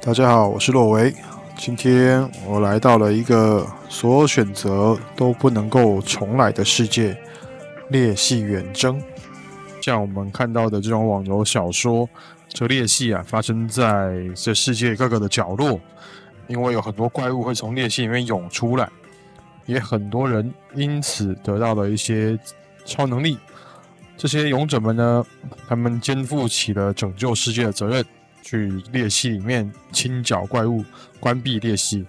大家好，我是洛维。今天我来到了一个所有选择都不能够重来的世界——裂隙远征。像我们看到的这种网游小说，这裂隙发生在这世界各个的角落，因为有很多怪物会从裂隙里面涌出来，也很多人因此得到了一些超能力。这些勇者们呢，他们肩负起了拯救世界的责任。去裂隙里面清剿怪物，关闭裂隙，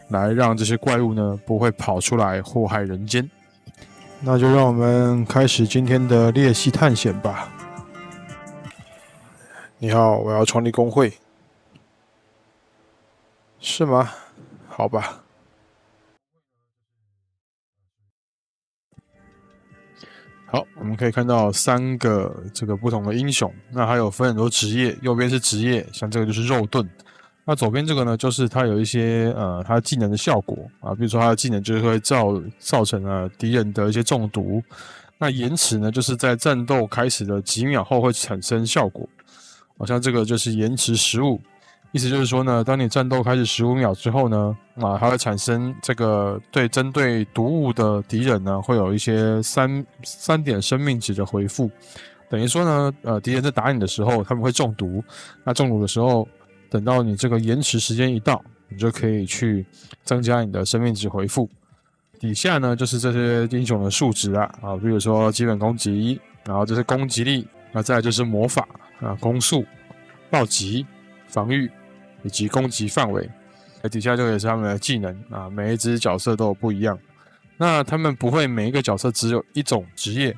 来让这些怪物呢不会跑出来祸害人间。那就让我们开始今天的裂隙探险吧。你好，我要创立工会。是吗？好吧。好，我们可以看到3个这个不同的英雄，那还有分很多职业，右边是职业，像这个就是肉盾，那左边这个呢，就是它有一些它技能的效果啊，比如说它的技能就是会造成敌人的一些中毒，那延迟呢，就是在战斗开始的几秒后会产生效果，好像这个就是延迟15。意思就是说呢，当你战斗开始15秒之后呢，它会产生这个针对毒物的敌人呢，会有一些3点生命值的回复。等于说呢，敌人在打你的时候，他们会中毒。那中毒的时候，等到你这个延迟时间一到，你就可以去增加你的生命值回复。底下呢，就是这些英雄的数值比如说基本攻击，然后这是攻击力，那再来就是魔法攻速、暴击、防御以及攻击范围，底下这个也是他们的技能每一只角色都有不一样。那他们不会每一个角色只有一种职业，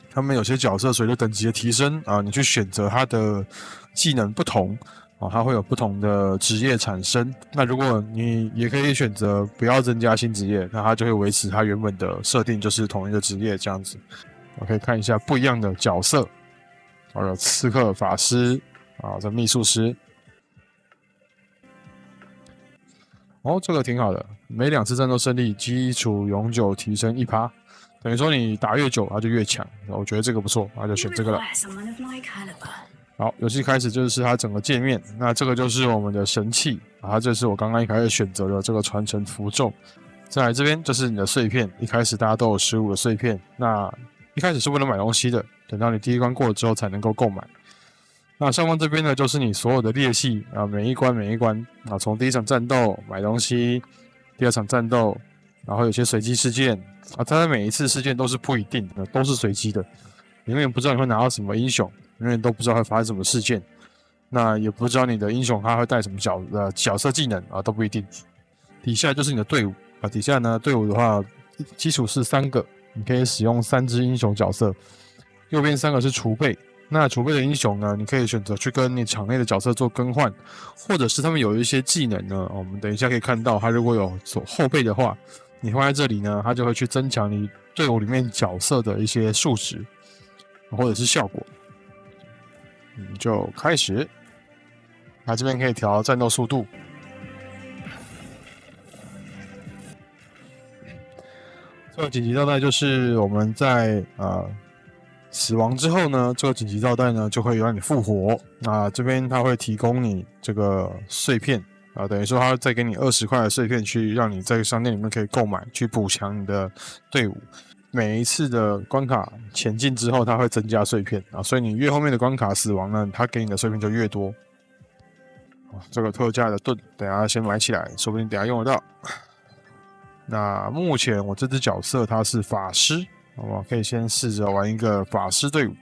他们有些角色随着等级的提升你去选择他的技能不同它会有不同的职业产生。那如果你也可以选择不要增加新职业，那它就会维持它原本的设定，就是同一个职业这样子。我可以看一下不一样的角色，有刺客、法师这秘术师。这个挺好的，每2次战斗胜利基础永久提升1%，等于说你打越久它就越强，我觉得这个不错，那就选这个了。好，游戏开始就是它整个界面，那这个就是我们的神器这是我刚刚一开始选择的这个传承符咒。再来这边就是你的碎片，一开始大家都有15个碎片，那一开始是不能买东西的，等到你第一关过了之后才能够购买。那上方这边呢，就是你所有的裂隙每一关从第一场战斗买东西，第2场战斗，然后有些随机事件它每一次事件都是不一定的，都是随机的，你永远不知道你会拿到什么英雄，永远都不知道会发生什么事件，那也不知道你的英雄他会带什么角色技能都不一定。底下就是你的队伍底下呢队伍的话，基础是3个，你可以使用3只英雄角色，右边3个是储备。那储备的英雄呢，你可以选择去跟你场内的角色做更换，或者是他们有一些技能呢，我们等一下可以看到，它如果有后备的话，你放在这里呢，它就会去增强你队伍里面角色的一些数值或者是效果。就开始，这边可以调战斗速度。这个紧急招待就是我们在死亡之后呢，这个紧急招待呢就会让你复活。那这边它会提供你这个碎片等于说它再给你20块的碎片，去让你在商店里面可以购买，去补强你的队伍。每一次的关卡前进之后，它会增加碎片所以你越后面的关卡死亡呢，它给你的碎片就越多。这个特价的盾，等一下先买起来，说不定等一下用得到。那目前我这只角色它是法师。我可以先试着玩一个法师队伍，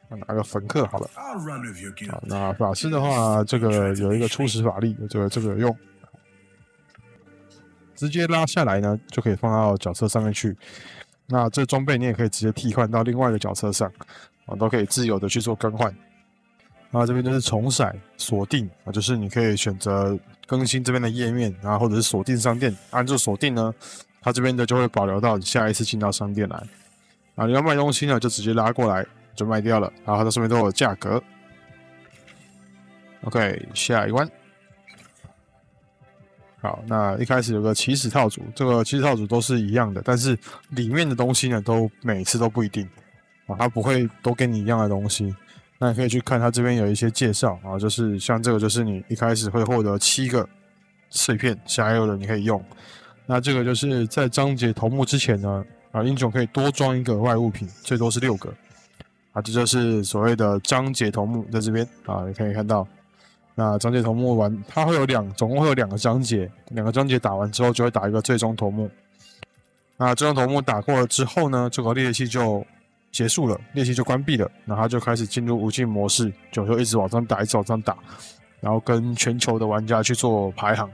拿个焚刻好了。那法师的话，这个有一个初始法力，这个有用，直接拉下来呢，就可以放到角色上面去。那这装备你也可以直接替换到另外一个角色上，都可以自由的去做更换。那这边就是重骰锁定就是你可以选择更新这边的页面或者是锁定商店，按住锁定呢。它这边的就会保留到你下一次进到商店来你要卖东西呢，就直接拉过来就卖掉了，然后它上面都有价格。OK， 下一关。好，那一开始有个起始套组，这个起始套组都是一样的，但是里面的东西呢，都每次都不一定它不会都给你一样的东西。那你可以去看它这边有一些介绍啊，就是像这个就是你一开始会获得7个碎片，下一个的你可以用。那这个就是在章节头目之前呢，英雄可以多装一个额外物品，最多是6个。这就是所谓的章节头目，在这边你可以看到。那章节头目完，它会有总共会有2个章节，2个章节打完之后就会打一个最终头目。那最终头目打过了之后呢，这个猎器就结束了，猎器就关闭了，然后它就开始进入无尽模式，就一直往上打，一直往上打，然后跟全球的玩家去做排行。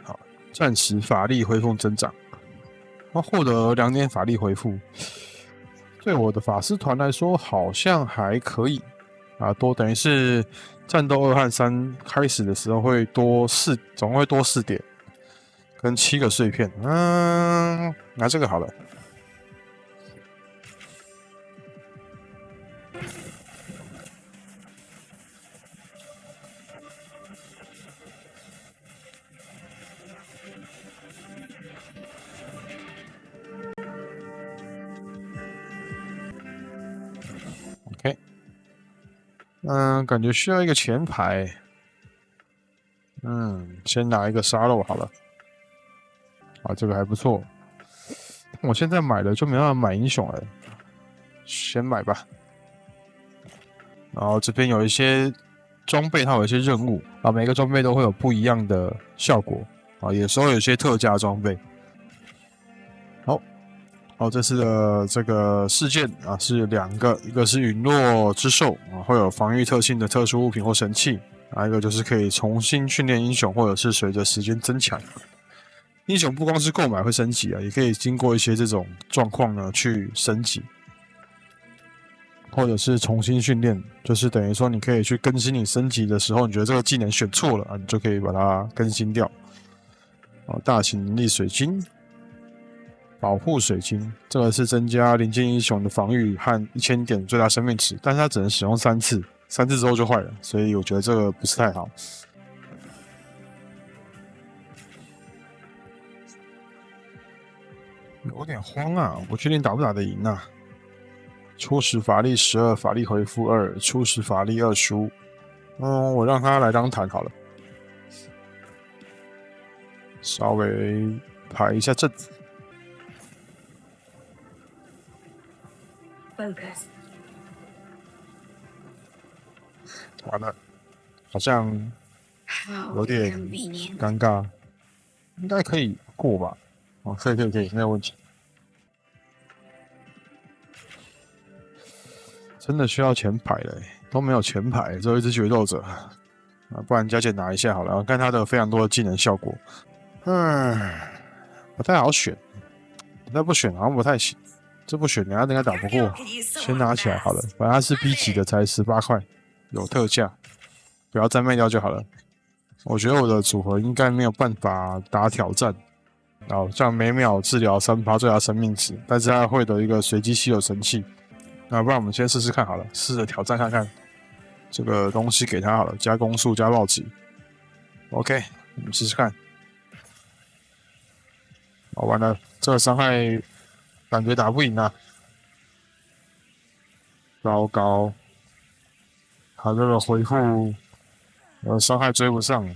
好，暂时法力恢复增长，获得2点法力恢复。对我的法师团来说好像还可以多等于是战斗2和3开始的时候会多总共会多4点，跟7个碎片。拿这个好了。OK， 感觉需要一个前排。先拿一个沙漏好了。这个还不错。我现在买了就没办法买英雄了，先买吧。然后这边有一些装备，它有一些任务每个装备都会有不一样的效果有时候有些特价装备。好，这次的这个事件是2个，一个是陨落之兽会有防御特性的特殊物品或神器，一个就是可以重新训练英雄，或者是随着时间增强。英雄不光是购买会升级也可以经过一些这种状况呢去升级，或者是重新训练，就是等于说你可以去更新你升级的时候，你觉得这个技能选错了你就可以把它更新掉。大型能力水晶。保护水晶，这个是增加临界英雄的防御和1000点最大生命值，但是它只能使用3次，3次之后就坏了，所以我觉得这个不是太好。有点慌我不确定打不打得赢初始法力12，法力回复2，初始法力25。我让他来当坦好了，稍微排一下阵。完了，好像有点尴尬，应该可以过吧？可以，没有问题。真的需要前排了都没有前排，只有一只决斗者不然加减拿一下好了。我看他的非常多的技能效果，不太好选，再不选好像不太行。这不选，等下打不过，先拿起来好了。反正它是 B 级的，才18块，有特价，不要再卖掉就好了。我觉得我的组合应该没有办法打挑战，这样每秒治疗3%最大生命值，但是它会的一个随机稀有神器。不然我们先试试看好了，试着挑战看看这个东西给它好了，加攻速加暴击。OK， 我们试试看。完了，这个伤害。感觉打不赢糟糕，他这个回复，伤害追不上了。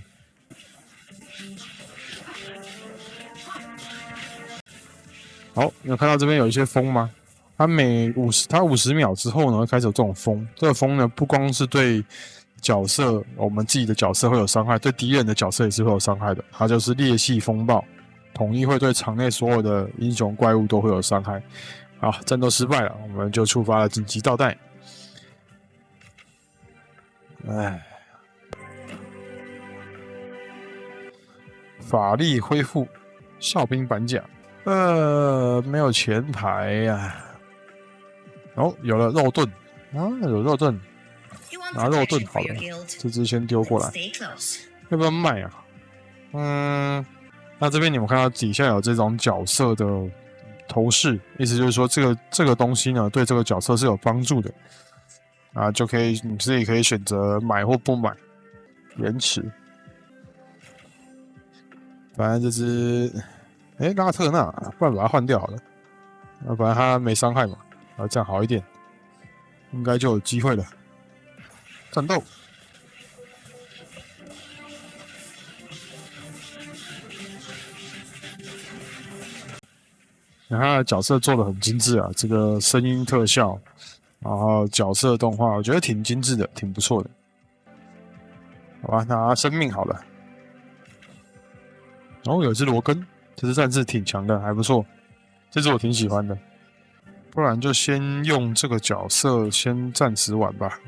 好，你有看到这边有一些风吗？它50秒之后呢，会开始有这种风。这个风呢，不光是对角色，我们自己的角色会有伤害，对敌人的角色也是会有伤害的。它就是裂隙风暴。统一会对场内所有的英雄怪物都会有伤害。好，战斗失败了，我们就触发了紧急倒带。法力恢复，哨兵板甲。没有前排有了肉盾有肉盾，拿肉盾好了，这只先丢过来，要不要卖那这边你们看到底下有这种角色的头饰，意思就是说这个东西呢对这个角色是有帮助的就可以你自己可以选择买或不买。延迟，反正这只拉特纳，不然把它换掉好了，反正它没伤害嘛，这样好一点，应该就有机会了。战斗。他的角色做的很精致啊，这个声音特效，然后角色动画，我觉得挺精致的，挺不错的。好吧，那生命好了。然后有一只罗根，这只战士挺强的，还不错，这只我挺喜欢的。不然就先用这个角色先暂时玩吧，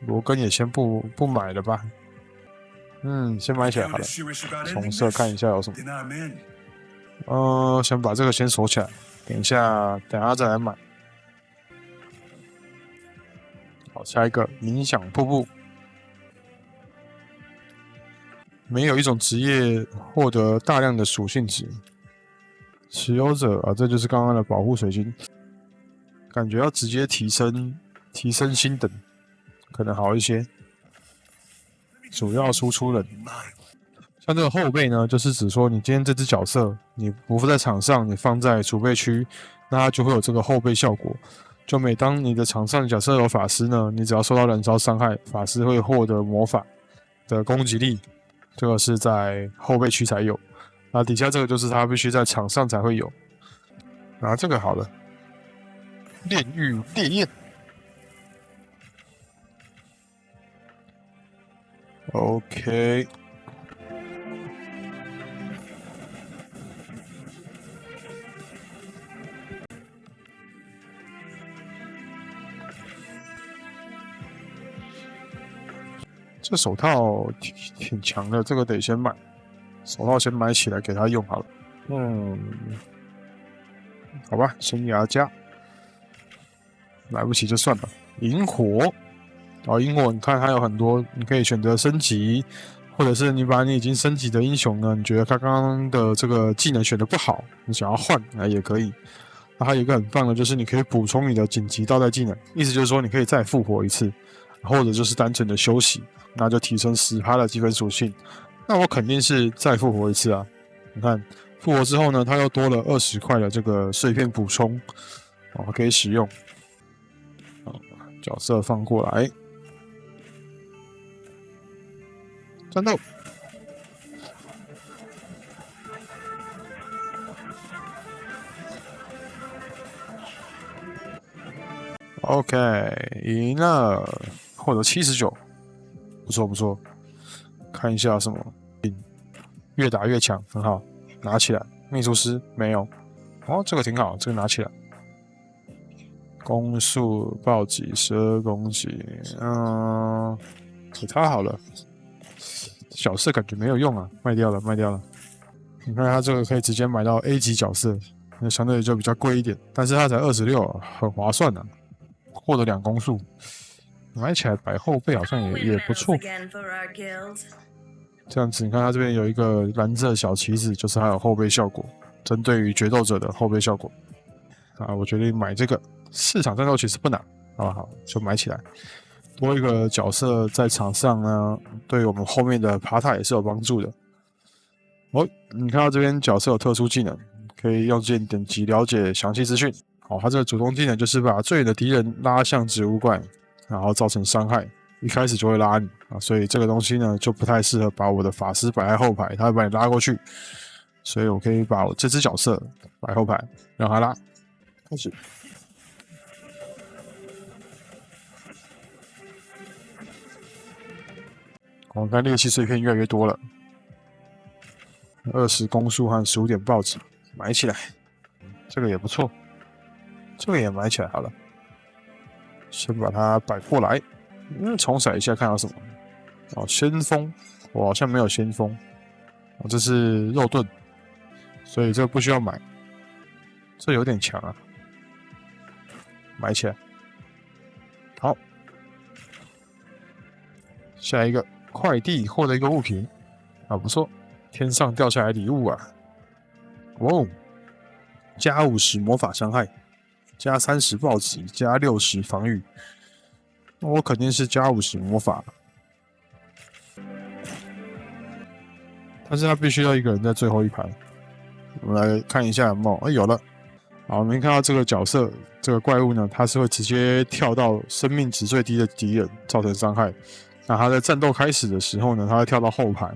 罗根也先不买了吧。先买起来好了。重设看一下有什么。先把这个先锁起来，等一下再来买。好，下一个冥想瀑布。没有一种职业获得大量的属性值，持有者啊，这就是刚刚的保护水晶，感觉要直接提升星等，可能好一些。主要输出人，像这个后备呢，就是指说你今天这只角色你不在场上，你放在储备区，那它就会有这个后备效果。就每当你的场上假设有法师呢，你只要受到燃烧伤害，法师会获得魔法的攻击力。这个是在后备区才有，那底下这个就是它必须在场上才会有。然后这个好了，炼狱烈焰 ，OK。这手套挺强的，这个得先买。手套先买起来给他用好了。好吧，生涯加，买不起就算了。萤火，萤火，你看它有很多，你可以选择升级，或者是你把你已经升级的英雄呢，你觉得他刚刚的这个技能选的不好，你想要换也可以。那还有一个很棒的就是你可以补充你的紧急倒带技能，意思就是说你可以再复活一次，或者就是单纯的休息。那就提升10%的积分属性，那我肯定是再复活一次啊！你看，复活之后呢，它又多了20块的这个碎片补充，可以使用。角色放过来，战斗。OK， 赢了，获得79，不错不错。看一下什么，越打越强，很好，拿起来。秘书师没有，这个挺好，这个拿起来。攻速暴击12攻击，给他好了。角色感觉没有用啊，卖掉了。你看他这个可以直接买到 A 级角色，那相对就比较贵一点，但是它才26，很划算啊，获得2攻速，买起来摆后背好像也不错。这样子，你看它这边有一个蓝色小旗子，就是还有后背效果，针对于决斗者的后背效果。我决定买这个。市场战斗其实不难，好就买起来。多一个角色在场上呢，对我们后面的爬塔也是有帮助的。你看到这边角色有特殊技能，可以用键点击了解详细资讯。它这个主动技能就是把最远的敌人拉向植物怪，然后造成伤害，一开始就会拉你所以这个东西呢就不太适合把我的法师摆在后排，他会把你拉过去。所以我可以把我这只角色摆后排，让他拉。开始。我看猎奇碎片越来越多了，20攻速和15点暴击，买起来，这个也不错，这个也买起来好了。先把它摆过来，重骰一下看到什么。先锋，我好像没有先锋。这是肉盾，所以这个不需要买。这有点强啊，买起来。好，下一个。快递获得一个物品，不错，天上掉下来礼物啊！加50魔法伤害，加30暴击，加60防御。我肯定是加50魔法，但是他必须要一个人在最后一排。我们来看一下有没有，有了，好，我们看到这个角色，这个怪物呢，它是会直接跳到生命值最低的敌人，造成伤害。那它在战斗开始的时候呢，它会跳到后排，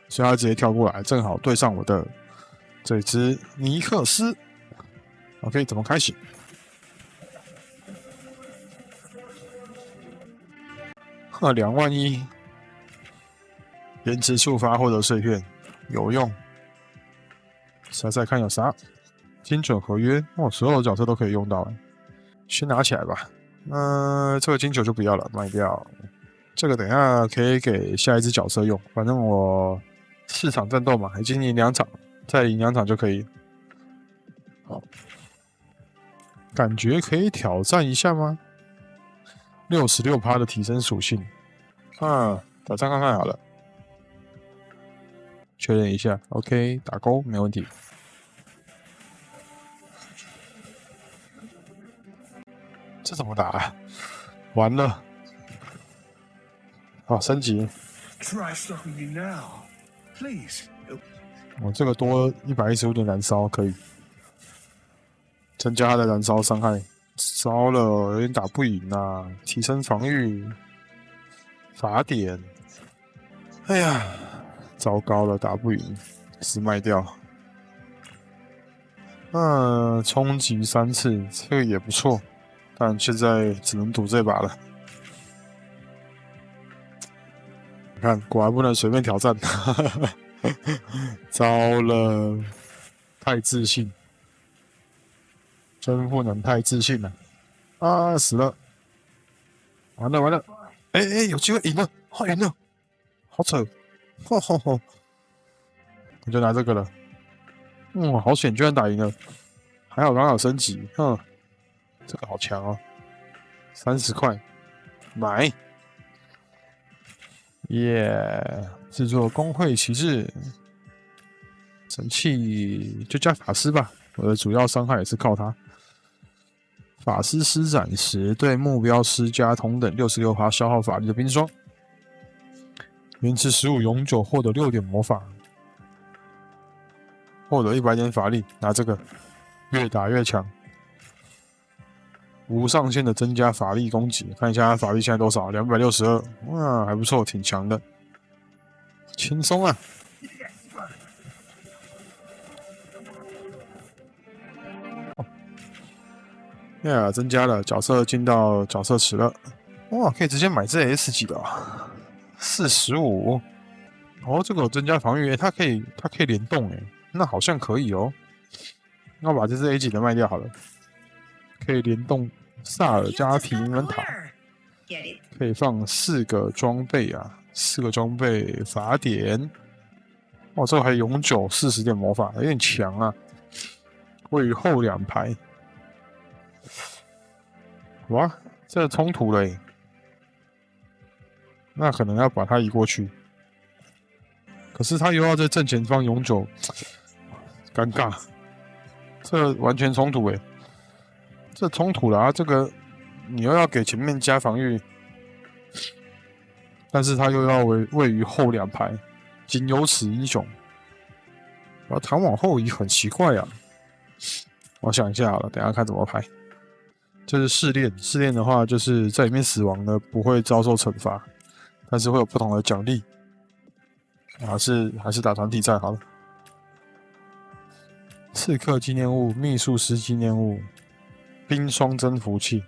所以它直接跳过来，正好对上我的这只尼克斯。OK， 怎么开始？2万1，延迟触发获得碎片，有用。猜猜看有啥？精准合约哦，所有的角色都可以用到，先拿起来吧。这个金球就不要了，卖掉。这个等一下可以给下一只角色用，反正我4场战斗嘛，已经赢2场，再赢2场就可以。好，感觉可以挑战一下吗？66%的提升属性，挑战看看好了。确认一下 ，OK， 打勾没问题。这怎么打啊？完了！好，升级。我这个多115点燃烧可以增加它的燃烧伤害。糟了，有点打不赢啊！提升防御，法典。哎呀，糟糕了，打不赢，是卖掉。冲击3次，这个也不错，但现在只能赌这把了。你看，果然不能随便挑战。糟了，太自信，真不能太自信了。死了，完了！有机会赢了，赢了，好扯！我就拿这个了。好险，居然打赢了，还好刚好升级。这个好强哦，30块，买。耶！制作工会旗帜，神器就加法师吧。我的主要伤害也是靠它。法师施展时，对目标施加同等66%消耗法力的冰霜，延迟15，永久获得6点魔法，获得100点法力。拿这个，越打越强。无上限的增加法力攻击，看一下他法力现在多少？262，还不错，挺强的，轻松啊！增加了角色进到角色池了，可以直接买这 S 级的，45。这个有增加防御，它可以联动那好像可以哦。那我把这只 A 级的卖掉好了，可以联动萨尔加提门塔，可以放4个装备4个装备法典。这个还永久40点魔法，有点强啊。位于后2排。哇，这冲突了那可能要把它移过去。可是他又要在正前方永久，尴尬。这完全冲突这冲突了啊！这个你又要给前面加防御，但是他又要位于后2排，仅有此英雄。弹往后移很奇怪啊！我想一下好了，等一下看怎么排。这是试炼，试炼的话就是在里面死亡呢不会遭受惩罚，但是会有不同的奖励。还是打团体战好了。刺客纪念物、秘术师纪念物、冰霜征服器，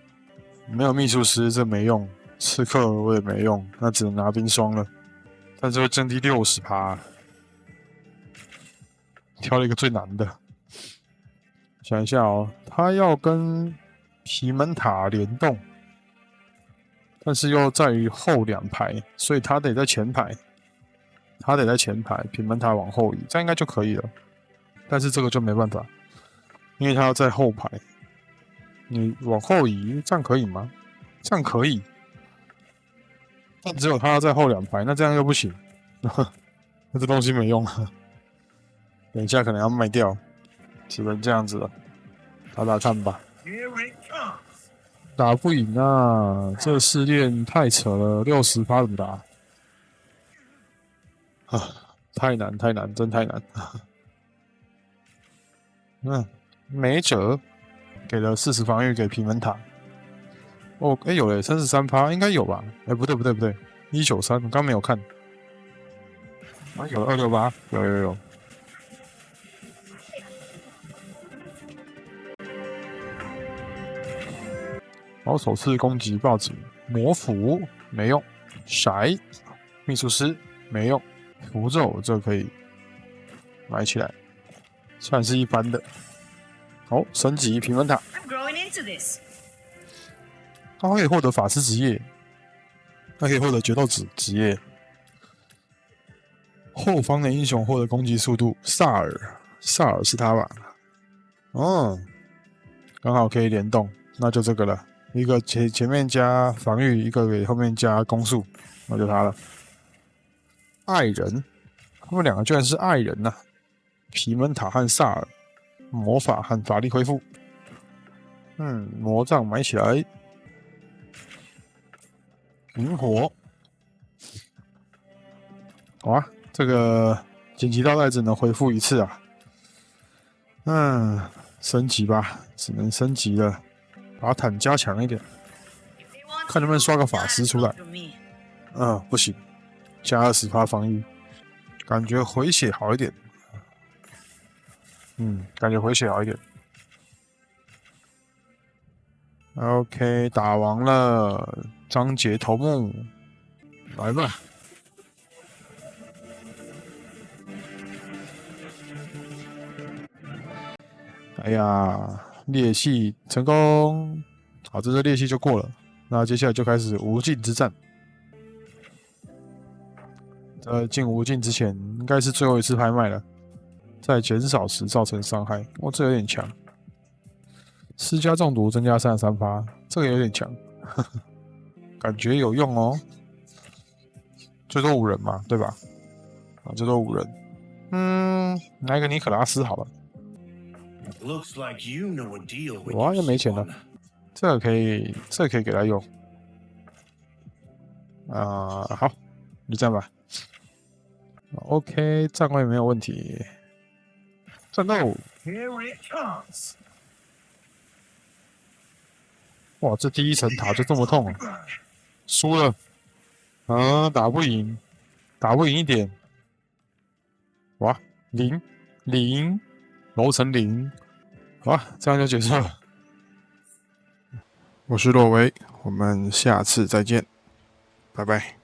没有秘术师这没用，刺客我也没用，那只能拿冰霜了。但是会降低60%，挑了一个最难的。想一下他要跟皮门塔联动，但是又在于后2排，所以他得在前排。皮门塔往后移，这样应该就可以了。但是这个就没办法，因为他要在后排。你往后移，这样可以吗？这样可以，但只有他要在后2排，那这样又不行。那这东西没用了，等一下可能要卖掉，只能这样子了。打打看吧。打不赢啊！这试炼太扯了，60%怎么打？太难，真太难。没辙。给了40防御给皮门塔。哦，哎有嘞，33%应该有吧？哎不对，193，我刚没有看。啊有268，有。然后首次攻击报纸，魔符没用，骰秘术师没用，符咒这可以买起来，算是一般的。好，升级平衡塔，它可以获得法师职业，它可以获得决斗职业。后方的英雄获得攻击速度，萨尔是他吧？哦，刚好可以联动，那就这个了。一个前面加防御，一个给后面加攻速，那就他了。爱人，他们两个居然是爱人呐、皮门塔和萨尔，魔法和法力恢复。魔杖买起来。灵活，哇，这个紧急倒带只能恢复1次啊。升级吧，只能升级了，把坦加强一点，看能不能刷个法师出来。不行，加20%防御，感觉回血好一点。感觉回血好一点。OK， 打完了，章节头目，来吧。哎呀，裂隙成功，好，这裂隙就过了。那接下来就开始无尽之战。在进无尽之前，应该是最后一次拍卖了。在减少时造成伤害，这有点强。施加中毒增加33%，这个有点强，感觉有用哦。最多5人嘛，对吧？最多5人。来个尼可拉斯好了。哇，又没钱了。这个可以给他用。好，就这样吧。OK， 站位没有问题。战斗！哇，这第1层塔就这么痛输了打不赢一点。哇，0，楼层0，好，这样就结束了。我是洛维，我们下次再见，拜拜。